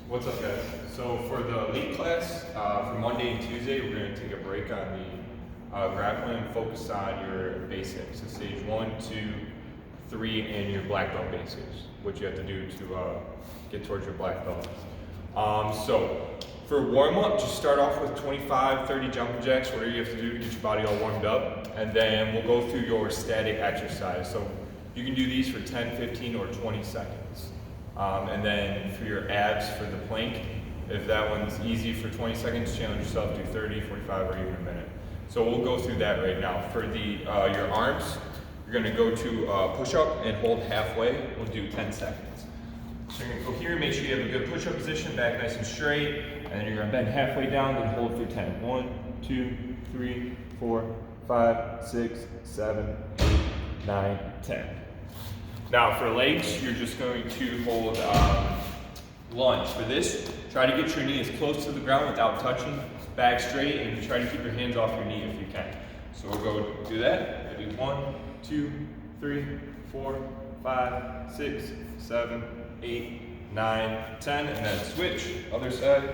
What's up, guys? So for the lead class, for Monday and Tuesday, we're going to take a break on the grappling and focus on your basics. So stage 1, 2, 3, and your black belt basics, what you have to do to get towards your black belt. So for warm-up, just start off with 25, 30 jumping jacks, whatever you have to do to get your body all warmed up, and then we'll go through your static exercise. So you can do these for 10, 15, or 20 seconds. And then for your abs, for the plank, if that one's easy for 20 seconds, challenge yourself, do 30, 45, or even a minute. So we'll go through that right now. For the your arms, you're gonna go to push-up and hold halfway. We'll do 10 seconds. So you're gonna go here, make sure you have a good push-up position, back nice and straight, and then you're gonna bend halfway down and hold for 10. 1, 2, 3, 4, 5, 6, 7, 8, 9, 10. Now for legs, you're just going to hold lunge. For this, try to get your knee as close to the ground without touching, back straight, and try to keep your hands off your knee if you can. So we'll go do that. We'll do 1, 2, 3, 4, 5, 6, 7, 8, 9, 10, and then switch, other side.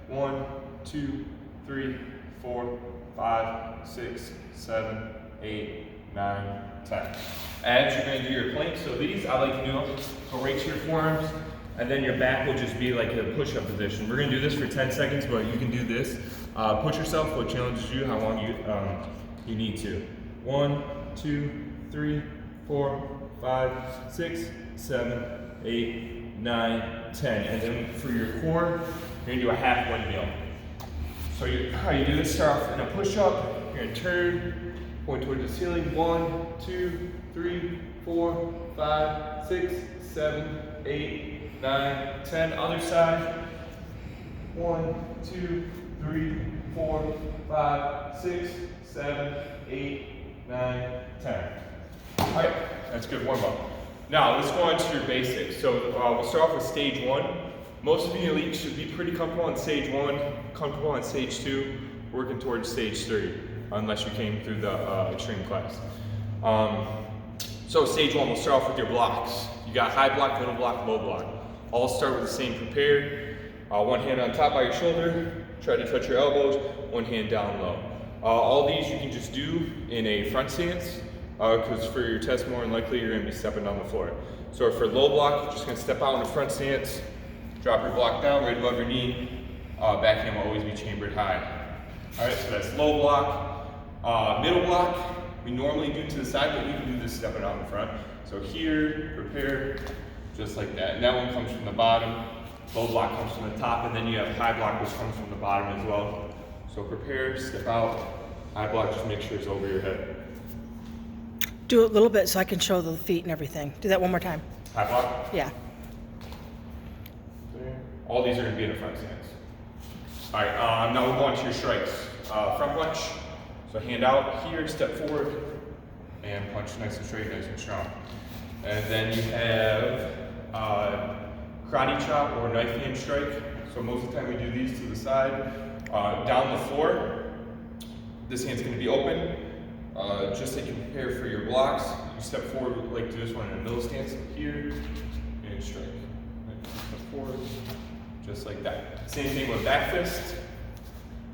1, 2, 3, 4, 5, 6, 7, 8, 9, 10. Abs, you're going to do your plank. So these, I like to do them. Go right to your forearms, and then your back will just be like a push-up position. We're going to do this for 10 seconds, but you can do this. Push yourself, what challenges you, how long you need to. 1, 2, 3, 4, 5, 6, 7, 8, 9, 10. And then for your core, you're going to do a half windmill. So how you do this, start off in a push-up, you're going to turn, point towards the ceiling. 1, 2, 3, 4, 5, 6, 7, 8, 9, 10. Other side. 1, 2, 3, 4, 5, 6, 7, 8, 9, 10. All right, that's good warm up. Now let's go on to your basics. So we'll start off with stage 1. Most of you elites should be pretty comfortable on stage 1, comfortable on stage 2, working towards stage 3, unless you came through the extreme class. So stage 1, we'll start off with your blocks. You got high block, middle block, low block. All start with the same prepare. One hand on top by your shoulder, try to touch your elbows, one hand down low. All these you can just do in a front stance, because for your test more than likely you're going to be stepping down the floor. So for low block, you're just going to step out in a front stance, drop your block down right above your knee, back hand will always be chambered high. Alright, so that's low block. Middle block, we normally do to the side, but we can do this stepping out in front. So here, prepare, just like that. And that one comes from the bottom, low block comes from the top, and then you have high block, which comes from the bottom as well. So prepare, step out, high block, just make sure it's over your head. Do it a little bit so I can show the feet and everything. Do that one more time. High block? Yeah. All these are going to be in a front stance. All right, now we'll go on to your strikes. Front punch, so hand out here, step forward, and punch nice and straight, nice and strong. And then you have karate chop or knife hand strike. So most of the time we do these to the side. Down the floor, this hand's going to be open. Just like you prepare for your blocks, you step forward like this one in a middle stance here, and strike. Step forward, just like that. Same thing with back fist.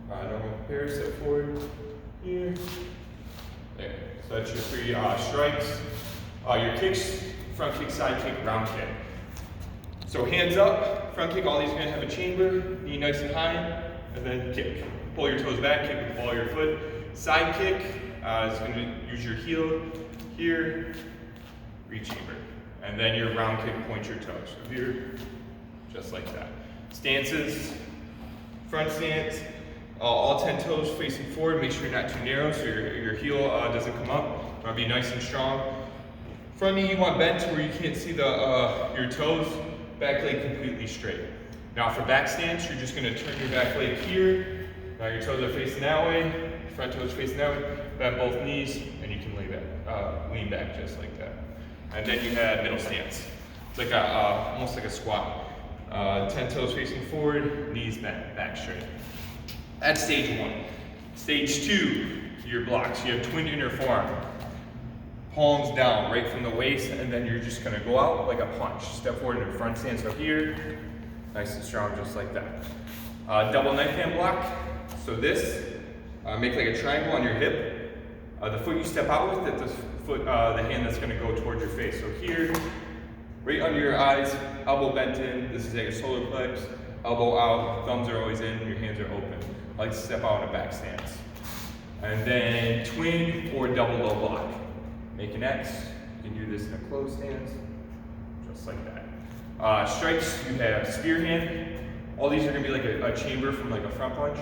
Normal prepare, step forward, here, there. So that's your 3 strikes. Your kicks, front kick, side kick, round kick. So hands up, front kick, all these are going to have a chamber, knee nice and high, and then kick. Pull your toes back, kick with the ball of your foot. Side kick is going to use your heel here, re-chamber. And then your round kick, point your toes. So here, just like that. Stances, front stance, all 10 toes facing forward. Make sure you're not too narrow so your heel doesn't come up. You want to be nice and strong. Front knee you want bent to where you can't see your toes. Back leg completely straight. Now for back stance, you're just going to turn your back leg here. Now your toes are facing that way, front toes facing that way. Bend both knees, and you can lean back just like that. And then you have middle stance. It's like almost like a squat. 10 toes facing forward, knees back straight. That's stage 1. Stage 2, your blocks. You have twin inner forearm. Palms down, right from the waist, and then you're just gonna go out like a punch. Step forward into front stance. So here, Nice and strong, just like that. Double knife hand block. So this, make like a triangle on your hip. The foot you step out with, that's the hand that's gonna go towards your face. So here, right under your eyes, elbow bent in. This is at your solar plex. Elbow out, thumbs are always in, your hands are open. I like to step out in a back stance. And then twin or double low block. Make an X. You can do this in a closed stance, just like that. Strikes, you have spear hand. All these are gonna be like a chamber from like a front punch.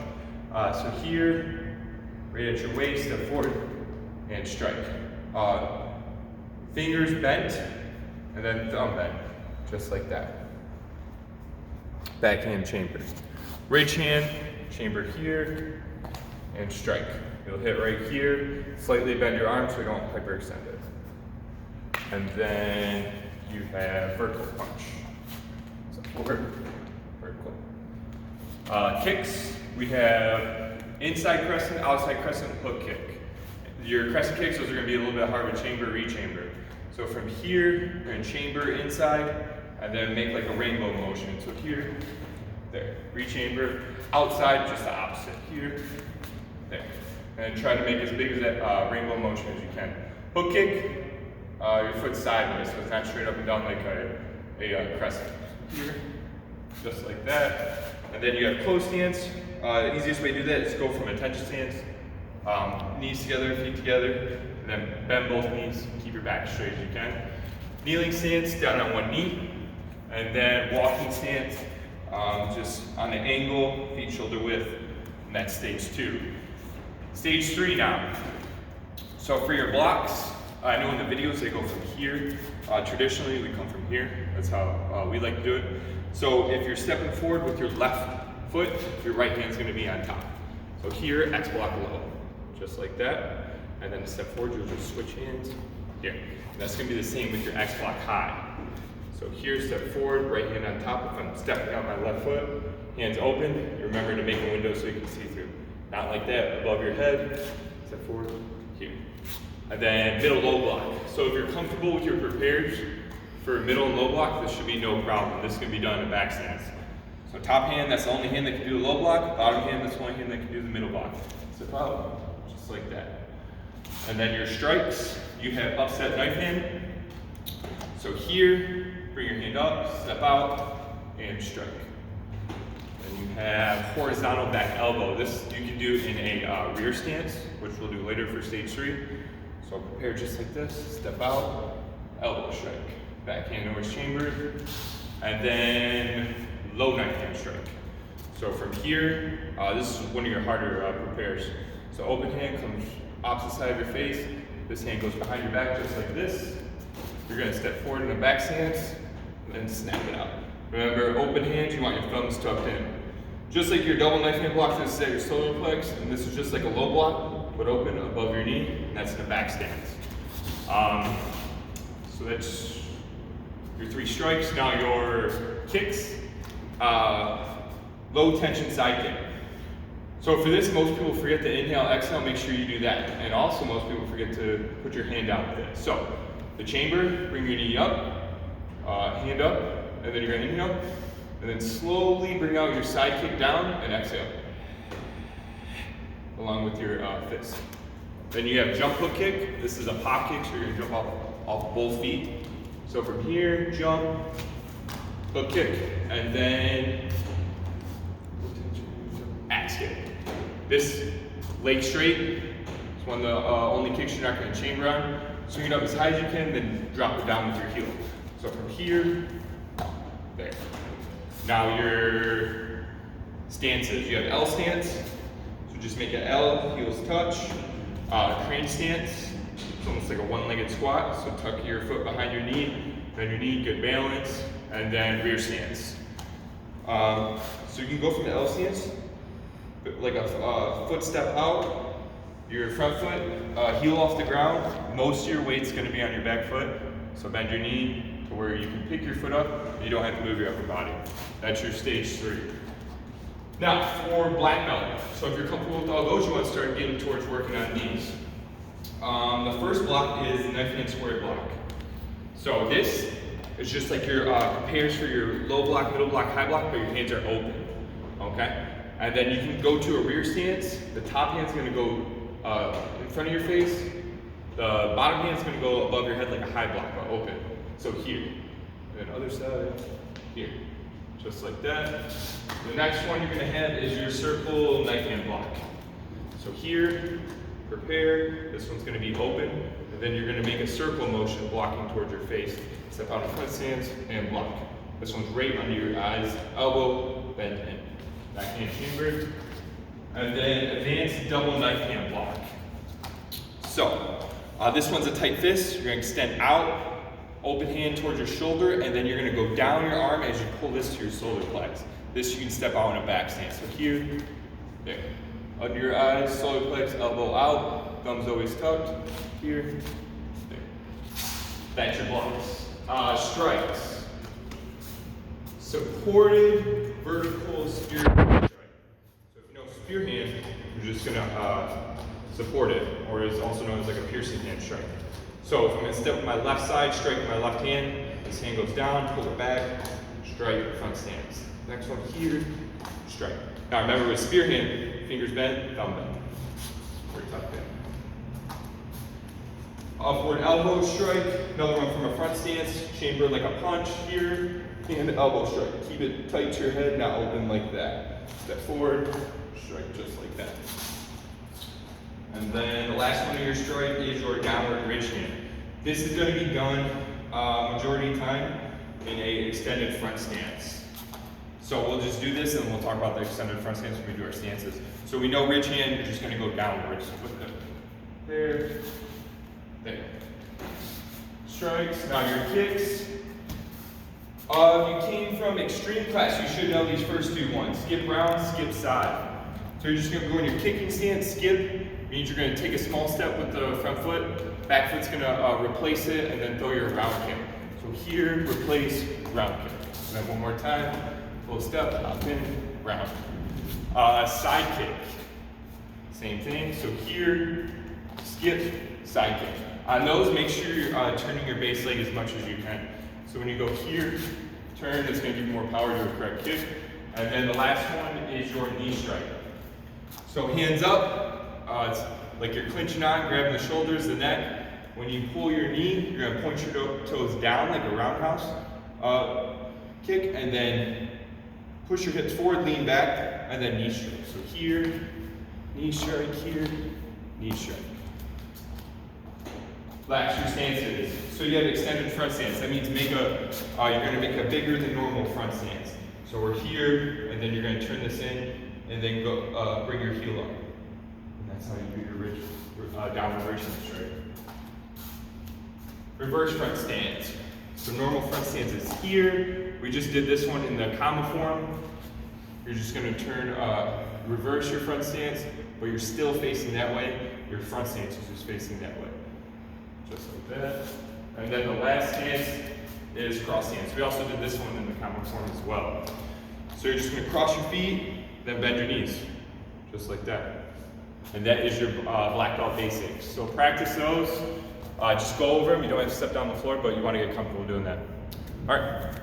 So here, right at your waist, step forward and strike. Fingers bent, and then thumb bent, just like that. Backhand chamber. Ridge hand, chamber here, and strike. You'll hit right here, slightly bend your arm so you don't hyperextend it. And then you have vertical punch. So forward, vertical. Kicks, we have inside crescent, outside crescent, hook kick. Your crescent kicks, those are gonna be a little bit harder with chamber, re-chamber. So from here, you're gonna chamber inside, and then make like a rainbow motion. So here, there, re-chamber. Outside, just the opposite. Here, there. And try to make as big as that rainbow motion as you can. Hook kick, your foot sideways, so it's not straight up and down like a crescent. Here, just like that. And then you have closed stance. The easiest way to do that is go from attention stance, knees together, feet together, and then bend both knees, keep your back straight as you can. Kneeling stance, down on one knee, and then walking stance, just on the angle, feet shoulder width, and that's stage 2. Stage 3 now. So for your blocks, I know in the videos they go from here. Traditionally, we come from here. That's how we like to do it. So if you're stepping forward with your left foot, your right hand's gonna be on top. So here, X block low, just like that. And then to step forward, you'll just switch hands here. And that's gonna be the same with your X block high. So here, step forward, right hand on top. If I'm stepping out my left foot, hands open. You remember to make a window so you can see through. Not like that, above your head. Step forward, here. And then middle low block. So if you're comfortable with your prepares for middle and low block, this should be no problem. This can be done in a back stance. So top hand, that's the only hand that can do the low block. Bottom hand, that's the only hand that can do the middle block. Step out, just like that. And then your strikes, you have upset knife hand. So here, bring your hand up, step out, and strike. And you have horizontal back elbow. This you can do in a rear stance, which we'll do later for stage 3. So prepare just like this, step out, elbow strike. Backhand always chambered, and then low knife hand strike. So from here, this is one of your harder prepares. So open hand comes opposite side of your face. This hand goes behind your back just like this. You're gonna step forward in a back stance, and then snap it out. Remember, open hands, you want your thumbs tucked in. Just like your double knife hand block, this is at your solar plex, and this is just like a low block, but open above your knee, and that's in a back stance. So that's your 3 strikes. Now your kicks, low tension side kick. So for this, most people forget to inhale, exhale, make sure you do that. And also most people forget to put your hand down with it. So the chamber, bring your knee up, hand up, and then you're gonna inhale, and then slowly bring out your side kick down and exhale, along with your fist. Then you have jump hook kick. This is a pop kick, so you're gonna jump off both feet. So from here, jump, hook kick, and then axe kick. This leg straight is one of the only kicks you're not gonna chamber on. Swing it up as high as you can, then drop it down with your heel. So from here, there. Now your stances. You have L stance, so just make an L, heels touch. Crane stance, it's almost like a one-legged squat, so tuck your foot behind your knee, bend your knee, good balance, and then rear stance. So you can go from the L stance, like a foot step out, your front foot, heel off the ground. Most of your weight's gonna be on your back foot, so bend your knee to where you can pick your foot up, and you don't have to move your upper body. That's your stage 3. Now, for black belt, so if you're comfortable with all those, you want to start getting towards working on knees. The first block is the knife hand square block. So this, It's just like your prepares for your low block, middle block, high block, but your hands are open. Okay? And then you can go to a rear stance. The top hand's gonna go in front of your face. The bottom hand's gonna go above your head like a high block, but open. So here. And then other side, here. Just like that. The next one you're gonna have is your circle knife hand block. So here, prepare. This one's gonna be open. And then you're gonna make a circle motion blocking towards your face. Step out in front stance and block. This one's right under your eyes, elbow, bend in. Backhand chamber. And then advanced double knife hand block. So, this one's a tight fist. You're gonna extend out, open hand towards your shoulder, and then you're gonna go down your arm as you pull this to your solar plex. This you can step out in a back stance. So here, there. Under your eyes, solar plex, elbow out, thumbs always tucked. Here, there. That's your blocks. Strikes. Supported vertical spear hand strike. So if you know spear hand, you're just gonna support it, or is also known as like a piercing hand strike. So if I'm gonna step with my left side, strike with my left hand, this hand goes down, pull it back, strike, front stance. Next one here, strike. Now remember with spear hand, fingers bent, thumb bent. We're tucked in. Upward elbow strike, another one from a front stance, chamber like a punch here, and elbow strike. Keep it tight to your head, not open like that. Step forward, strike just like that. And then the last one of your strike is your downward ridge hand. This is going to be done majority of the time in a extended front stance. So we'll just do this and we'll talk about the extended front stance when we do our stances. So we know ridge hand, you're just going to go downwards with it. There. There. Strikes. Now your kicks. If you came from extreme class, you should know these first two ones. Skip round, skip side. So you're just going to go in your kicking stance, skip. Means you're going to take a small step with the front foot. Back foot's going to replace it and then throw your round kick. So here, replace, round kick. And then one more time. Full step, hop in, round. Side kick. Same thing. So here, skip, side kick. On those, make sure you're turning your base leg as much as you can. So when you go here, turn, it's going to give you more power to a correct kick. And then the last one is your knee strike. So hands up, it's like you're clinching on, grabbing the shoulders, the neck. When you pull your knee, you're going to point your toes down like a roundhouse kick, and then push your hips forward, lean back, and then knee strike. So here, knee strike, here, knee strike. Last two stances. So you have extended front stance. That means you're going to make a bigger than normal front stance. So we're here, and then you're going to turn this in, and then go bring your heel up. And that's how you do your downward ridge strike. Reverse front stance. So normal front stance is here. We just did this one in the comma form. You're just going to turn, reverse your front stance, but you're still facing that way. Your front stance is just facing that way. Just like that. And then the last stance is cross stance. We also did this one in the comma form as well. So you're just going to cross your feet, then bend your knees. Just like that. And that is your black belt basics. So practice those. Just go over them. You don't have to step down the floor, but you want to get comfortable doing that. All right.